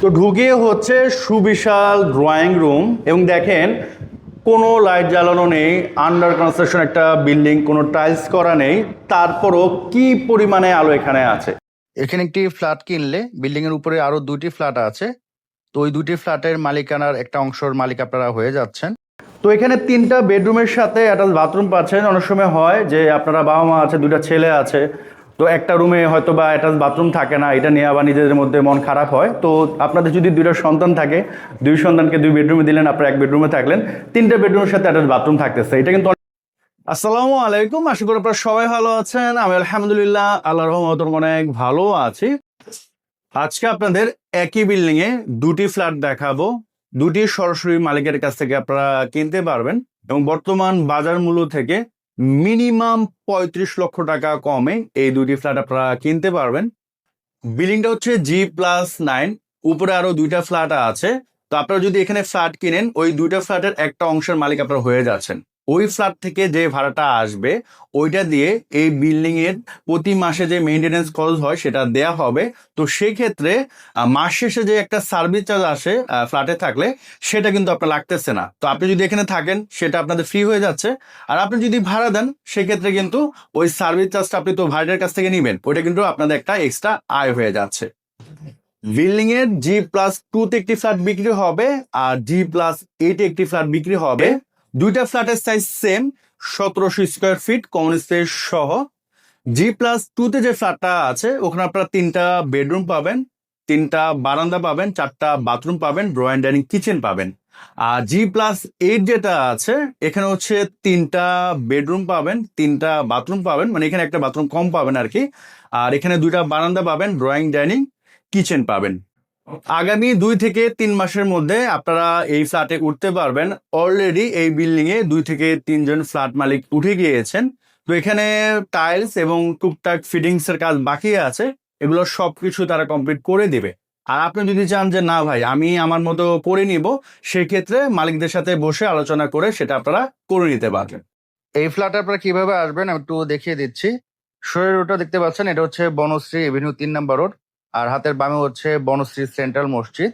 তো ঢুকে হচ্ছে সুবিশাল ড্রয়িং রুম এবং দেখেন কোনো লাইট জ্বালানো নেই, আন্ডার কনস্ট্রাকশন একটা বিল্ডিং, কোনো টাইলস করা নেই, তারপরও কি পরিমাণে আলো এখানে আছে। এখানে একটি ফ্ল্যাট কিনলে বিল্ডিং এর উপরে আরো 2টি ফ্ল্যাট আছে। তো ওই 2টি ফ্ল্যাটের মালিকানার একটা অংশের মালিক আপনারা হয়ে যাচ্ছেন। তো এখানে 3টা বেডরুমের সাথে অ্যাটাচ বাথরুম পাচ্ছেন। অনেক সময় হয় যে আপনারা বাবা মা আছে, 2টা ছেলে আছে, তো একটা রুমে হয়তো বা অ্যাটাচ বাথরুম থাকে না, এটা নিয়ে আবার নিজেদের মধ্যে মন খারাপ হয়। তো আপনাদের যদি 2টা সন্তান থাকে, 2 সন্তানকে 2 বেডরুমে দিলেন, আপনারা 1 বেডরুমে থাকলেন, 3টা বেডরুমের সাথে অ্যাটাচ বাথরুম থাকতেছে, এটা কিন্তু। আসসালামু আলাইকুম, আশা করি আপনারা সবাই ভালো আছেন। আমি আলহামদুলিল্লাহ আল্লাহর রহমতে অনেক ভালো আছি। আজকে আপনাদের একই বিল্ডিং এ 2টি ফ্ল্যাট দেখাবো, 2টি সরাসরি মালিকের কাছ থেকে আপনারা কিনতে পারবেন এবং বর্তমান বাজার মূল্য থেকে মিনিমাম 35 লক্ষ টাকা কমে এই 2টি ফ্ল্যাট আপনারা কিনতে পারবেন। বিল্ডিংটা হচ্ছে G+9, উপরে আরো 2টা ফ্ল্যাট আছে। তো আপনারা যদি এখানে ফ্ল্যাট কিনেন, ওই 2টা ফ্ল্যাটের একটা অংশের মালিক আপনারা হয়ে যাচ্ছেন। ওই ফ্ল্যাট থেকে যে ভাড়াটা আসবে ওইটা দিয়ে এই বিল্ডিং এর প্রতি মাসে যে মেইনটেনেন্স খরচ হয় সেটা দেয়া হবে। তো সেই ক্ষেত্রে মাস শেষে যে একটা সার্ভিস চার্জ আসে ফ্ল্যাটে থাকলে, সেটা কিন্তু আপনার লাগতেছে না। তো আপনি যদি এখানে থাকেন সেটা আপনাদের ফ্রি হয়ে যাচ্ছে। আর আপনি যদি ভাড়া দেন সেক্ষেত্রে কিন্তু ওই সার্ভিস চার্জটা আপনি তো ভাড়ার কাছ থেকে নিবেন, ওইটা কিন্তু আপনাদের একটা এক্সট্রা আয় হয়ে যাচ্ছে। বিল্ডিং এর G+2 তে একটি ফ্ল্যাট বিক্রি হবে আর G+8 একটি ফ্ল্যাট বিক্রি হবে। 2টা ফ্ল্যাটের size same, 1700 square feet common space সহ। G+2 তে যে ফ্ল্যাটটা আছে ওখানে আপনারা 3টা বেডরুম পাবেন, 3টা বারান্দা পাবেন, 4টা বাথরুম পাবেন, ড্রয়িং ডাইনিং কিচেন পাবেন। আর G+8 যেটা আছে এখানে হচ্ছে 3টা বেডরুম পাবেন, 3টা বাথরুম পাবেন, মানে এখানে একটা বাথরুম কম পাবেন আর কি। আর এখানে 2টা বারান্দা পাবেন, ড্রয়িং ডাইনিং কিচেন পাবেন। আগামী 2 থেকে 3 মাসের মধ্যে আপনারা এই ফ্ল্যাটে উঠতে পারবেন। অলরেডি এই বিল্ডিং এ 2 থেকে 3 জন ফ্ল্যাট মালিক উঠে গিয়েছেন। তো এখানে টাইলস এবং টুকটাক ফিটিংস এর কাজ বাকি আছে, এগুলো সবকিছু তারা কমপ্লিট করে দিবে। আর আপনি যদি চান যে না ভাই আমি আমার মতো করে নিব, সেক্ষেত্রে মালিকদের সাথে বসে আলোচনা করে সেটা আপনারা করে নিতে পারবেন। এই ফ্ল্যাটে আপনারা কিভাবে আসবেন আমি একটু দেখিয়ে দিচ্ছি। সোজা রোডটা দেখতে পাচ্ছেন, এটা হচ্ছে বনশ্রী এভিনিউ 3 নম্বর রোড। আর হাতের বামে হচ্ছে বনশ্রী সেন্ট্রাল মসজিদ।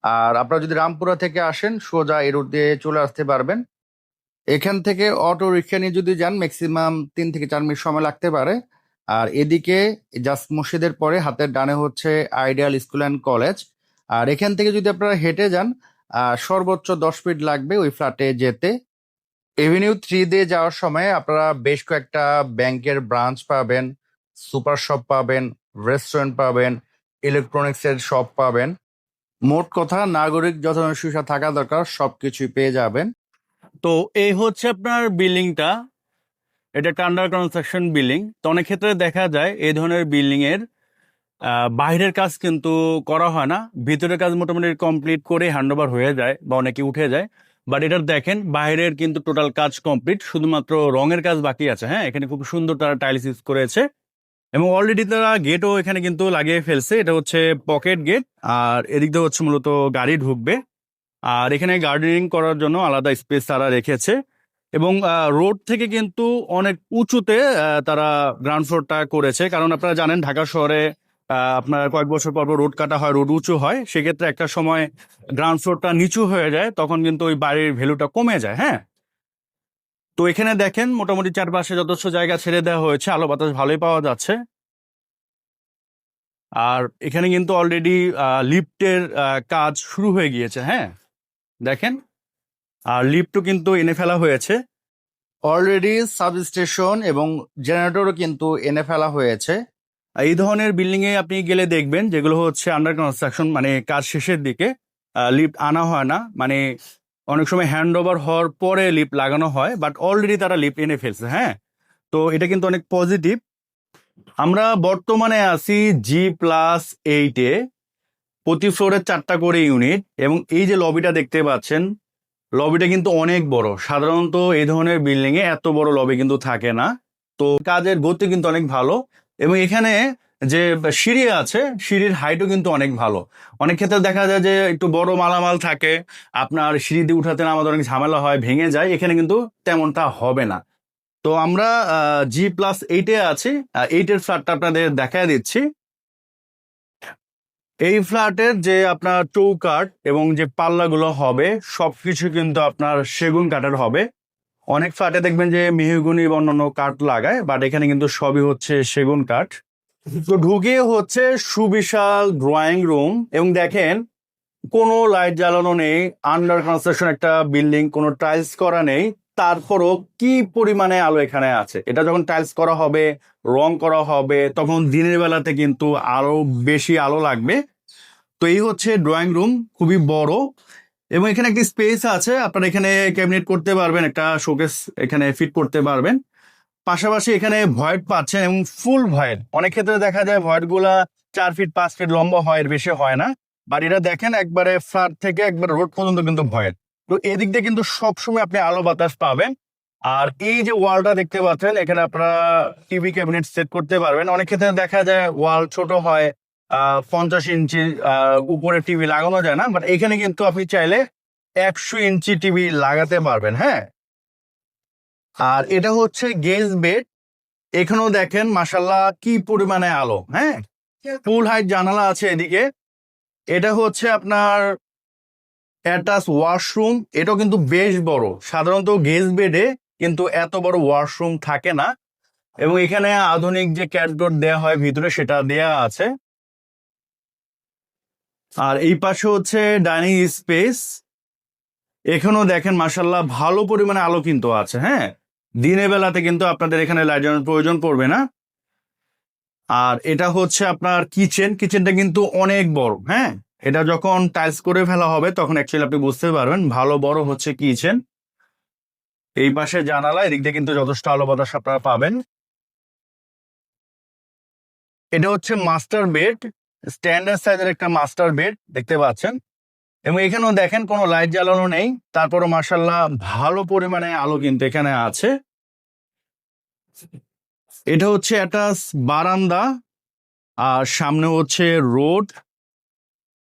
আর আপনারা যদি রামপুরা থেকে আসেন সোজা এই রোড দিয়ে চলে আসতে পারবেন। এখান থেকে অটো রিক্সা নিয়ে যদি যান ম্যাক্সিমাম 3 থেকে 4 মিনিট সময় লাগতে পারে। আর এদিকে জাস্ট মসজিদের পরে হাতের ডানে হচ্ছে আইডিয়াল স্কুল অ্যান্ড কলেজ। আর এখান থেকে যদি আপনারা হেঁটে যান সর্বোচ্চ 10 মিনিট লাগবে ওই ফ্ল্যাটে যেতে। এভিনিউ 3 দিয়ে যাওয়ার সময় আপনারা বেশ কয়েকটা ব্যাংকের ব্রাঞ্চ পাবেন, সুপার শপ পাবেন, রেস্টুরেন্ট পাবেন, ইলেকট্রনিক্স এর শপ পাবেন। মোট কথা নাগরিক যত সুবিধা থাকা দরকার সবকিছুই পেয়ে যাবেন। তো এই হচ্ছে আপনার বিল্ডিংটা, এটা একটা আন্ডার কনস্ট্রাকশন বিল্ডিং। তো অনেক ক্ষেত্রে দেখা যায় এই ধরনের বিল্ডিং এর বাইরের কাজ কিন্তু করা হয় না, ভিতরের কাজ মোটামুটি কমপ্লিট করে হ্যান্ডওভার হয়ে যায় বা অনেকে উঠে যায়। বাট এটার দেখেন বাইরের কিন্তু টোটাল কাজ কমপ্লিট, শুধুমাত্র রঙের কাজ বাকি আছে। হ্যাঁ, এখানে খুব সুন্দর তারা টাইলস ইউজ করেছে এবং অলরেডি তারা গেটও এখানে কিন্তু লাগিয়ে ফেলছে। এটা হচ্ছে পকেট গেট, আর এদিক দিয়ে হচ্ছে মূলত গাড়ি ঢুকবে। আর এখানে গার্ডেনিং করার জন্য আলাদা স্পেস তারা রেখেছে এবং রোড থেকে কিন্তু অনেক উঁচুতে তারা গ্রাউন্ড ফ্লোরটা করেছে, কারণ আপনারা জানেন ঢাকা শহরে আপনার কয়েক বছর পর পর রোড কাটা হয়, রোড উঁচু হয়, সেক্ষেত্রে একটা সময় গ্রাউন্ড ফ্লোরটা নিচু হয়ে যায়, তখন কিন্তু ওই বাড়ির ভ্যালুটা কমে যায়। হ্যাঁ, তো এখানে দেখেন মোটামুটি চারপাশে যথেষ্ট জায়গা ছেড়ে দেওয়া হয়েছে, আলো বাতাস ভালোই পাওয়া যাচ্ছে। আর এখানে কিন্তু অলরেডি লিফটের কাজ শুরু হয়ে গিয়েছে। হ্যাঁ, দেখেন, আর লিফটও কিন্তু এনে ফেলা হয়েছে। অলরেডি সাবস্টেশন এবং জেনারেটরও কিন্তু এনে ফেলা হয়েছে। এই ধরনের বিল্ডিং এ আপনি গেলে দেখবেন যেগুলো হচ্ছে আন্ডার কনস্ট্রাকশন, মানে কাজ শেষের দিকে লিফট আনা হয় না, মানে অনেক সময় হ্যান্ড ওভার হওয়ার পরে লিফট লাগানো হয়, বাট অলরেডি তারা লিফট এনে ফেলছে। হ্যাঁ, তো এটা কিন্তু অনেক পজিটিভ। আমরা বর্তমানে আছি G+8-এ, প্রতি ফ্লোরে 4টা করে ইউনিট এবং এই যে লবিটা দেখতে পাচ্ছেন, লবিটা কিন্তু অনেক বড়। সাধারণত এই ধরনের বিল্ডিং এ এত বড় লবি কিন্তু থাকে না। তো কাজের গতি কিন্তু অনেক ভালো এবং এখানে যে সিঁড়ি আছে, সিঁড়ির হাইটও কিন্তু অনেক ভালো। অনেক ক্ষেত্রে দেখা যায় যে একটু বড় মালামাল থাকে, আপনার সিঁড়ি দিয়ে উঠাতে আমাদের অনেক ঝামেলা হয়, ভেঙে যায়। এখানে কিন্তু তেমনটা হবে না। তো আমরা G+8-এ আছি, 8-এর ফ্ল্যাটটা আপনাদের দেখায় দিচ্ছি। এই ফ্ল্যাটের যে আপনার চৌকাঠ এবং যে পাল্লাগুলো হবে সবকিছু কিন্তু আপনার সেগুন কাঠের হবে। অনেক ফ্ল্যাটে দেখবেন যে মেহগনি বা অন্যান্য কাঠ লাগায়, বাট এখানে কিন্তু সবই হচ্ছে সেগুন কাঠ। তো ঢুকে হচ্ছে সুবিশাল ড্রয়িং রুম, এবং দেখেন কোনো লাইট জ্বালানো নেই, আন্ডার কনস্ট্রাকশন একটা বিল্ডিং, কোনো টাইলস করা নেই, তারপরও কি পরিমাণে আলো এখানে আছে। এটা যখন টাইলস করা হবে, রং করা হবে, তখন দিনের বেলাতে কিন্তু আরো বেশি আলো লাগবে। তো এই হচ্ছে ড্রয়িং রুম, খুবই বড়, এবং এখানে একটি স্পেস আছে, আপনারা এখানে ক্যাবিনেট করতে পারবেন, একটা শোকেস এখানে ফিট করতে পারবেন। পাশাপাশি এখানে ভয়েড পাচ্ছেন, এবং ফুল ভয়েড। অনেক ক্ষেত্রে দেখা যায় ভয়েড গুলা 4 ফিট 5 ফিট লম্বা হয়, এর বেশি হয় না, বাট এটা দেখেন একবারে ফ্ল্যাট থেকে একবার রোড পর্যন্ত কিন্তু ভয়েড। তো এদিক দিয়ে কিন্তু সবসময় আপনি আলো বাতাস পাবেন। আর এই যে ওয়ালটা দেখতে পাচ্ছেন, এখানে আপনারা টিভি ক্যাবিনেট সেট করতে পারবেন। অনেক ক্ষেত্রে দেখা যায় ওয়াল ছোট হয়, 50 ইঞ্চি উপরে টিভি লাগানো যায় না, বাট এখানে কিন্তু আপনি চাইলে 100 ইঞ্চি টিভি লাগাতে পারবেন। হ্যাঁ, আর এটা হচ্ছে গেজ বেড। এখানেও দেখেন মাশাল্লাহ কি পরিমাণে আলো। হ্যাঁ, ফুল হাইট জানালা আছে এদিকে। এটা হচ্ছে আপনার অ্যাটাচ ওয়াশরুম, এটাও কিন্তু বেশ বড়। সাধারণত গেজ বেডে কিন্তু এত বড় ওয়াশরুম থাকে না, এবং এখানে আধুনিক যে ক্যাটবোর্ড দেয়া হয় ভিতরে সেটা দেয়া আছে। আর এই পাশে হচ্ছে ডাইনিং স্পেস। এখানেও দেখেন মাশাল্লাহ ভালো পরিমাণে আলো কিন্তু আছে। হ্যাঁ, দিনের বেলাতে কিন্তু আপনাদের এখানে লাইট জ্বালানোর প্রয়োজন পড়বে না। আর এটা হচ্ছে আপনার কিচেন। কিচেনটা কিন্তু অনেক বড়। হ্যাঁ, এটা যখন টাইলস করে ফেলা হবে তখন অ্যাকচুয়ালি আপনি বুঝতে পারবেন ভালো বড় হচ্ছে কিচেন। এই পাশে জানালা, এদিক দিয়ে কিন্তু যথেষ্ট আলো বাতাস আপনারা পাবেন। এটা হচ্ছে মাস্টার বেড, স্ট্যান্ডার্ড সাইজের একটা মাস্টার বেড দেখতে পাচ্ছেন, এবং এখানেও দেখেন কোনো লাইট জ্বালানো নেই, তারপরও মার্শাল্লাহ ভালো পরিমাণে আলো কিন্তু এখানে আছে। এটা হচ্ছে একটা বারান্দা, আর সামনে হচ্ছে রোড।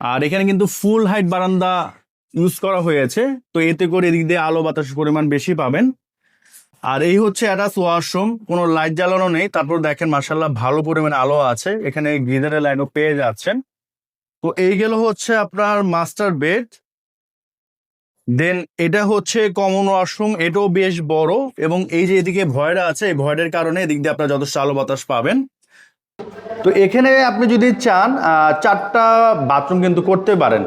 আর এখানে কিন্তু ফুল হাইট বারান্দা ইউজ করা হয়েছে, তো এতে করে এদিক দিয়ে আলো বাতাসের পরিমাণ বেশি পাবেন। আর এই হচ্ছে অ্যাটাচ ওয়াশরুম, কোনো লাইট জ্বালানো নেই, তারপর দেখেন মার্শাল্লাহ ভালো পরিমাণে আলো আছে, এখানে গিজারের লাইনও পেয়ে যাচ্ছেন। তো এই গেল হচ্ছে আপনার মাস্টার বেড। দেন এটা হচ্ছে কমন ওয়াশরুম, এটাও বেশ বড়, এবং এই যে এদিকে ভয়েড আছে, এই ভয়েডের কারণে এদিক দিয়ে আপনারা যথেষ্ট আলো বাতাস পাবেন। তো এখানে আপনি যদি চান 4টা বাথরুম কিন্তু করতে পারেন।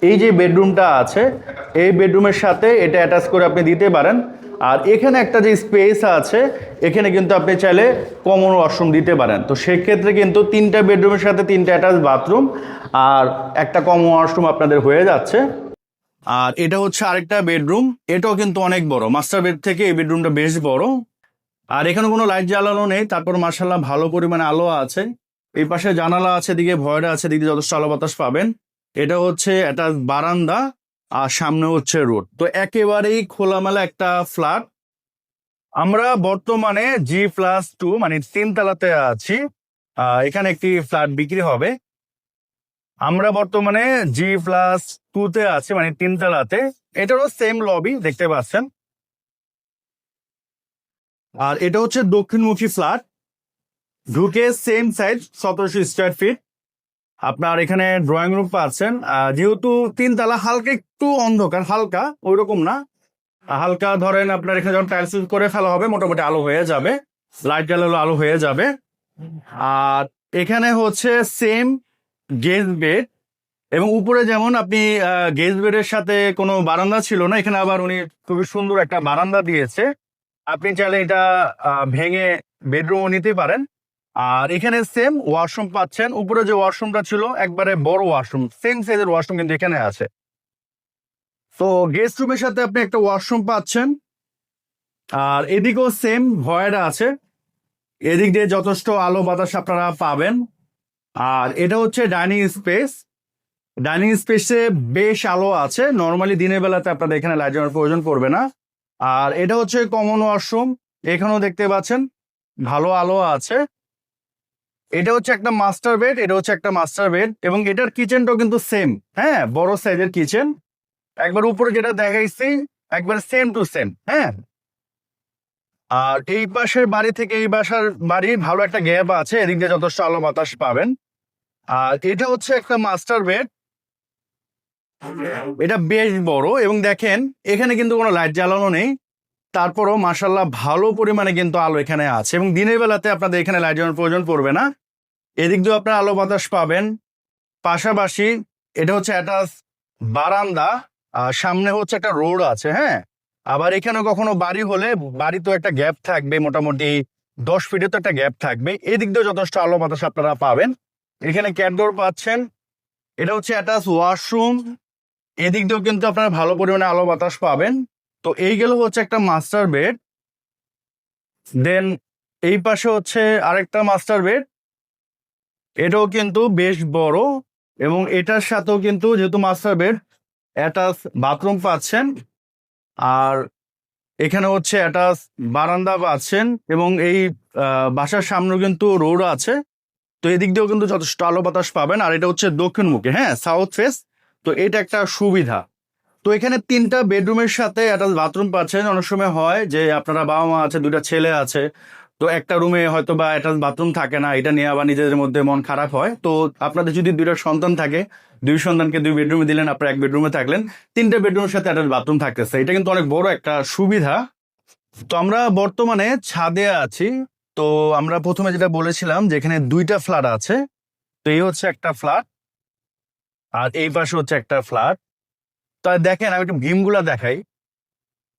এই যে বেডরুমটা আছে, এই বেডরুমের সাথে এটা অ্যাটাচ করে আপনি দিতে পারেন। আর এখানে একটা যে স্পেস আছে, এখানে কিন্তু আপনি চাইলে কমন ওয়াশরুম দিতে পারেন। তো সেক্ষেত্রে কিন্তু 3টা বেডরুমের সাথে 3টা অ্যাটাচ বাথরুম আর একটা কমন ওয়াশরুম আপনাদের হয়ে যাচ্ছে। আর এটা হচ্ছে আরেকটা বেডরুম, এটাও কিন্তু অনেক বড়, মাস্টার বেড থেকে এই বেডরুমটা বেশ বড়। আর এখানে কোনো লাইট জ্বালানো নেই, তারপর মার্শাল্লাহ ভালো পরিমাণে আলো আছে। এই পাশে জানালা আছে, দিকে ভয়েড আছে, দিকে যথেষ্ট আলো বাতাস পাবেন। এটা হচ্ছে একটা বারান্দা, আর সামনে হচ্ছে রোড। তো একেবারেই খোলামেলা একটা ফ্ল্যাট। আমরা বর্তমানে G+2 মানে 3 তলাতে আছি। এখানে একটি ফ্ল্যাট বিক্রি হবে। আমরা বর্তমানে G+2 তে আছি, মানে 3 তলাতে। এটারও সেম লবি দেখতে পাচ্ছেন। আর এটা হচ্ছে দক্ষিণমুখী ফ্ল্যাট, ঢুকে সেম সাইজ 1700 স্কোয়ার ফিট। আপনার এখানে ড্রয়িং রুম পাচ্ছেন। যেহেতু 3 তলা, হালকা একটু অন্ধকার, হালকা ওইরকম না, হালকা ধরেন আপনার এখানে যখন টাইলস করে ফেলা হবে মোটামুটি আলো হয়ে যাবে, লাইট জ্বালালো আলো হয়ে যাবে। আর এখানে হচ্ছে সেম গেজ বেড, এবং উপরে যেমন আপনি গেজ বেডের সাথে কোনো বারান্দা ছিল না, এখানে আবার উনি খুবই সুন্দর একটা বারান্দা দিয়েছে। আপনি চাইলে এটা ভেঙে বেডরুমও নিতে পারেন। আর এখানে সেম ওয়াশরুম পাচ্ছেন, উপরে যে ওয়াশরুমটা ছিল একবারে বড় ওয়াশরুম, সেম সাইজের ওয়াশরুম কিন্তু এখানে আছে। তো গেস্ট রুমের সাথে আপনি একটা ওয়াশরুম পাচ্ছেন। আর এদিকেও সেম ভয়েড আছে, এদিক দিয়ে যথেষ্ট আলো বাতাস আপনারা পাবেন। আর এটা হচ্ছে ডাইনিং স্পেস। ডাইনিং স্পেসে বেশ আলো আছে, নর্মালি দিনের বেলাতে আপনাদের এখানে লাইট জ্বালানোর প্রয়োজন পড়বে না। আর এটা হচ্ছে কমন ওয়াশরুম, এখানেও দেখতে পাচ্ছেন ভালো আলো আছে। এটা হচ্ছে একটা মাস্টার বেড, এটা হচ্ছে একটা মাস্টার বেড, এবং এটার কিচেনটাও কিন্তু সেম। হ্যাঁ, বড় সাইজের কিচেন, একবার উপরে যেটা দেখাইছি একবার সেম টু সেম। হ্যাঁ, আর এই পাশের বাড়ি থেকে এই বাসার বাড়ি ভালো একটা গ্যাপ আছে, এদিক দিয়ে যথেষ্ট আলো বাতাস পাবেন। আর এটা হচ্ছে একটা মাস্টার বেড। এটা বেশ বড় এবং দেখেন এখানে কিন্তু কোনো লাইট জ্বালানো নেই, তারপরও মাশাল্লাহ ভালো পরিমাণে কিন্তু আলো এখানে আছে এবং দিনের বেলাতে আপনাদের এখানে লাইট জ্বালানোর প্রয়োজন পড়বে না। এদিক দিয়ে আপনার আলো বাতাস পাবেন। পাশাপাশি এটা হচ্ছে একটা বারান্দা, আর সামনে হচ্ছে একটা রোড আছে। হ্যাঁ, আবার এখানে কখনো বাড়ি হলে বাড়ি তো একটা গ্যাপ থাকবে, মোটামুটি 10 ফিটে তো একটা গ্যাপ থাকবে। এদিক দিয়ে যথেষ্ট আলো বাতাস আপনারা পাবেন। এখানে ক্যাটডোর পাচ্ছেন। এটা হচ্ছে অ্যাটাচ ওয়াশরুম। এদিক দিয়েও কিন্তু আপনারা ভালো পরিমাণে আলো বাতাস পাবেন। তো এই গেল হচ্ছে একটা মাস্টার বেড। দেন এই পাশে হচ্ছে আরেকটা মাস্টার বেড। এটাও কিন্তু বেশ বড় এবং এটার সাথেও কিন্তু যেহেতু মাস্টার বেড, অ্যাটাচ বাথরুম পাচ্ছেন। আর এখানে হচ্ছে অ্যাটাচ বারান্দা পাচ্ছেন এবং এই বাসার সামনেও কিন্তু রোড আছে। তো এদিক দিয়েও কিন্তু যথেষ্ট আলো বাতাস পাবেন। আর এটা হচ্ছে দক্ষিণমুখী, হ্যাঁ, সাউথ ফেস। তো এটা একটা সুবিধা। তো এখানে 3টা বেডরুমের সাথে একটা বাথরুম পাচ্ছেন। অনেক সময় হয় যে আপনারা বাবা মা আছে, 2টা ছেলে আছে, তো একটা রুমে হয়তো বা একটা বাথরুম থাকে না, এটা নিয়ে আবার নিজেদের মধ্যে মন খারাপ হয়। তো আপনাদের যদি 2টা সন্তান থাকে, 2 সন্তানকে 2 বেডরুমে দিলেন, আপনার 1 বেডরুমে থাকলেন, 3টা বেডরুমের সাথে একটা বাথরুম থাকতেছে। এটা কিন্তু অনেক বড় একটা সুবিধা। তো আমরা বর্তমানে ছাদে আছি। তো আমরা প্রথমে যেটা বলেছিলাম যে এখানে 2টা ফ্ল্যাট আছে। তো এই হচ্ছে একটা ফ্ল্যাট আর এই পাশে হচ্ছে একটা ফ্ল্যাট। তো দেখেন আমি একটু ভীমগুলা দেখাই।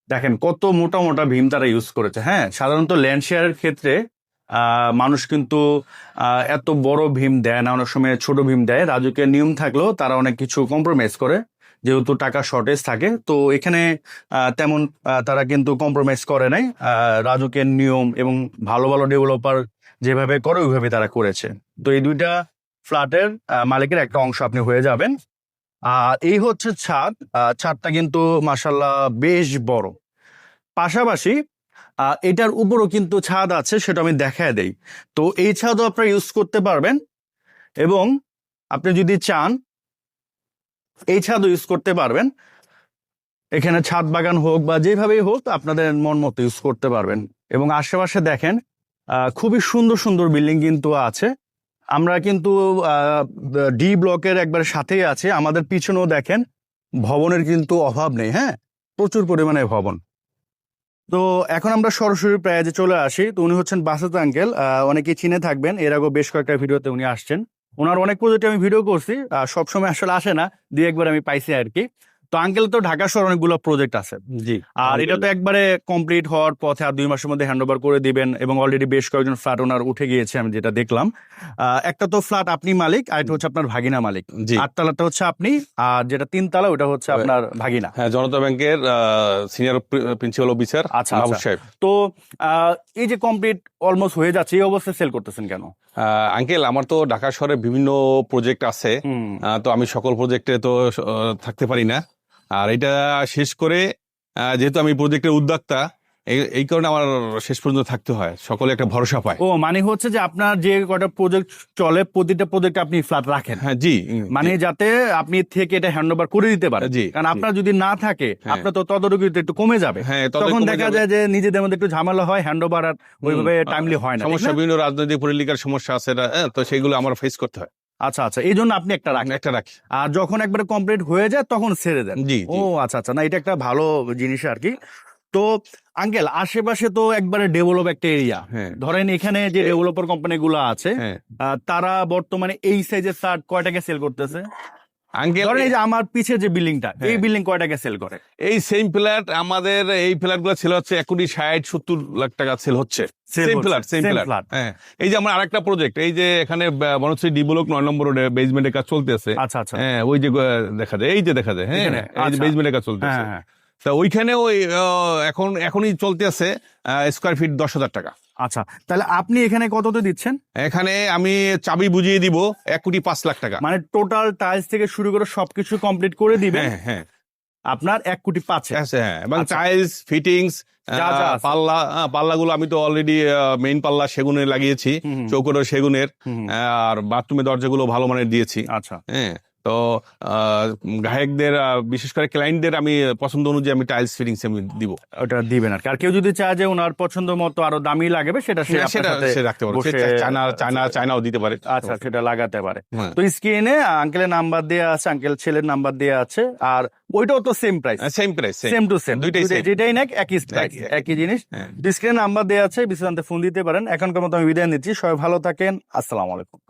দেখেন কত মোটা মোটা ভীম তারা ইউজ করেছে। হ্যাঁ, সাধারণত ল্যান্ড শেয়ারের ক্ষেত্রে মানুষ কিন্তু এত বড় ভীম দেয় না, অনেক সময় ছোট ভীম দেয়। রাজুকের নিয়ম থাকলেও তারা অনেক কিছু কম্প্রোমাইজ করে, যেহেতু টাকা শর্টেজ থাকে। তো এখানে তেমন তারা কিন্তু কম্প্রোমাইজ করে নাই। রাজুকের নিয়ম এবং ভালো ভালো ডেভেলপার যেভাবে করে ওইভাবে তারা করেছে। তো এই 2টা ফ্ল্যাটের মালিকের একটা অংশ আপনি হয়ে যাবেন। আর এই হচ্ছে ছাদ। ছাদটা কিন্তু মাশাল্লাহ বেশ বড়। পাশাপাশি এটার উপরও কিন্তু ছাদ আছে, সেটা আমি দেখায় দেই। তো এই ছাদও আপনারা ইউজ করতে পারবেন এবং আপনি যদি চান এই ছাদও ইউজ করতে পারবেন। এখানে ছাদ বাগান হোক বা যেভাবেই হোক আপনাদের মন মতো ইউজ করতে পারবেন। এবং আশেপাশে দেখেন খুবই সুন্দর সুন্দর বিল্ডিং কিন্তু আছে। আমরা কিন্তু ডি ব্লকের একবার সাথেই আছে। আমাদের পিছনেও দেখেন ভবনের কিন্তু অভাব নেই। হ্যাঁ, প্রচুর পরিমাণে ভবন। তো এখন আমরা সরাসরি প্রায় যে চলে আসি। তো উনি হচ্ছেন বাসাত আঙ্কেল, অনেকেই চিনে থাকবেন, এর আগেও বেশ কয়েকটা ভিডিওতে উনি আসছেন। ওনার অনেক প্রজেক্টে আমি ভিডিও করছি, সবসময় আসলে আসে না, 2-1বার আমি পাইছি আর কি। তো আঙ্কেল তো ঢাকা শহর অনেকগুলো প্রজেক্ট আছে। জি, আর এটা তো একবারে কমপ্লিট হওয়ার পথে, আর 2 মাসের মধ্যে হ্যান্ড ওভার করে দিবেন এবং অলরেডি বেশ কয়েকজন ফ্ল্যাট ওনার উঠে গিয়েছে আমি যেটা দেখলাম। একটা তো ফ্ল্যাট আপনি মালিক, আর এটা হচ্ছে আপনার ভাগিনা মালিক। জি। 8 তলাটা হচ্ছে আপনি, আর যেটা 3 তলা ওটা হচ্ছে আপনার ভাগিনা। হ্যাঁ, জনতা ব্যাংকের সিনিয়র প্রিন্সিপাল অফিসার আচ্ছা, মাহবুব আচ্ছা। সাহেব। তো এই যে কমপ্লিট অলমোস্ট হয়ে যাচ্ছে, এই অবস্থায় সেল করতেছেন কেন? আঙ্কেল, আমার তো ঢাকা শহরে বিভিন্ন প্রজেক্ট আছে। হুম। তো আমি সকল প্রজেক্টে তো থাকতে পারি না। আর এটা শেষ করে যেহেতু আমি প্রজেক্টের উদ্যোক্তা, এই কারণে আমার শেষ পর্যন্ত থাকতে হয়, সকলে একটা ভরসা পায়। ও মানে হচ্ছে যে আপনার যে কয়টা প্রজেক্ট চলে, প্রতিটা প্রজেক্টে আপনি ফ্ল্যাট রাখেন, হ্যাঁ, জি। মানে যাতে আপনি থেকে এটা হ্যান্ড ওভার করে দিতে পারেন। জি, কারণ জি। আপনার যদি না থাকে, হ্যাঁ। আপনার তো তদারকিটা একটু কমে যাবে। হ্যাঁ, তদারকি তখন কমে দেখা যাবে। যায় যে নিজেদের মধ্যে একটু ঝামেলা হয়, হ্যান্ড ওভার আর ওইভাবে টাইমলি হয় না, ঠিক সমস্যা, না? বিভিন্ন রাজনৈতিক পরিলিকার সমস্যা আছে, তো সেগুলো আমার ফেস করতে হয়। আচ্ছা, আচ্ছা, এই জন্য আপনি একটা রাখেন। একটা রাখি। আর যখন একবারে কমপ্লিট হয়ে যায় তখন ছেড়ে দেন। জি, ও জি। আচ্ছা, আচ্ছা, না এটা একটা ভালো জিনিস আর কি। তো আঙ্কেল, আশেপাশে তো একবারে ডেভেলপ একটা এরিয়া। হ্যাঁ। ধরেন এখানে যে ডেভেলপার কোম্পানিগুলো আছে, হ্যাঁ। তারা বর্তমানে এই সাইজের শার্ট কয়টাকে সেল করতেছে? আঙ্কেল, ধরেন এই যে আমার পিছে যে বিল্ডিংটা, এই হ্যাঁ। বিল্ডিং কয়টাকে সেল করে? এই সেম ফ্ল্যাট, আমাদের এই ফ্ল্যাট গুলো সেল হচ্ছে 1,60,70 লাখ টাকা সেল হচ্ছে। Sale সেম হচ্ছে, flat, same same flat. flat। হ্যাঁ, এই যে আমার আরেকটা প্রজেক্ট, এই যে এখানে বনশ্রী ডি ব্লক 9 নম্বর রোডে বেসমেন্টের কাজ চলতেছে। আচ্ছা, আচ্ছা। হ্যাঁ, ওই যে দেখা যায়, এই যে দেখা যায়, হ্যাঁ, এখানে? এই যে আচ্ছা। বেসমেন্টের কাজ চলতেছে। হ্যাঁ, হ্যাঁ। তা ওইখানে ওই এখনই চলতে আছে স্কোয়ার ফিট 10,000 টাকা। আচ্ছা, তাহলে আপনি এখানে কততে দিচ্ছেন? এখানে আমি চাবি বুঝিয়ে দিব 1,05,00,000 টাকা। মানে টোটাল টাইলস থেকে শুরু করে সবকিছু কমপ্লিট করে দিবেন, হ্যাঁ, হ্যাঁ। আপনার 1,05,00,000। হ্যাঁ, এবং আচ্ছা। টাইলস ফিটিংস, যা যা আছে। পাল্লাগুলো আমি তো অলরেডি মেইন পাল্লা সেগুনে লাগিয়েছি, হুম। চৌকোটা সেগুনের। হুম। আর বাথরুমের দরজাগুলো ভালো মানের দিয়েছি। আচ্ছা। হ্যাঁ, তো গ্রাহকদের বিশেষ করে ক্লায়েন্টদের আমি পছন্দ অনুযায়ী আমি টাইলস ফিটিংস আমি দিব। ওটা দিবেন আর কি। আর কেউ যদি চায় যে ওনার পছন্দ মতো আরো দামি লাগবে সেটা সে আপনার সেটা সাথে সে রাখতে পারে, বসে- চায়নাও দিতে পারে। আচ্ছা, সেটা লাগাতে পারে। হ্যাঁ। তো স্ক্রিনে আঙ্কেলের নাম্বার দেওয়া আছে, আঙ্কেল ছেলের নাম্বার দেওয়া আছে, আর ওইটাও তো same price, same price, same to same, দুইটাই same। যেটাই নাক একই প্রাইস, একই। একই জিনিস। হ্যাঁ। স্ক্রিনে নাম্বার দেওয়া আছে, বিস্তারিত ফোন দিতে পারেন। এখনকার মতো আমি বিদায় নিচ্ছি, সবাই ভালো থাকেন, আসসালামু আলাইকুম।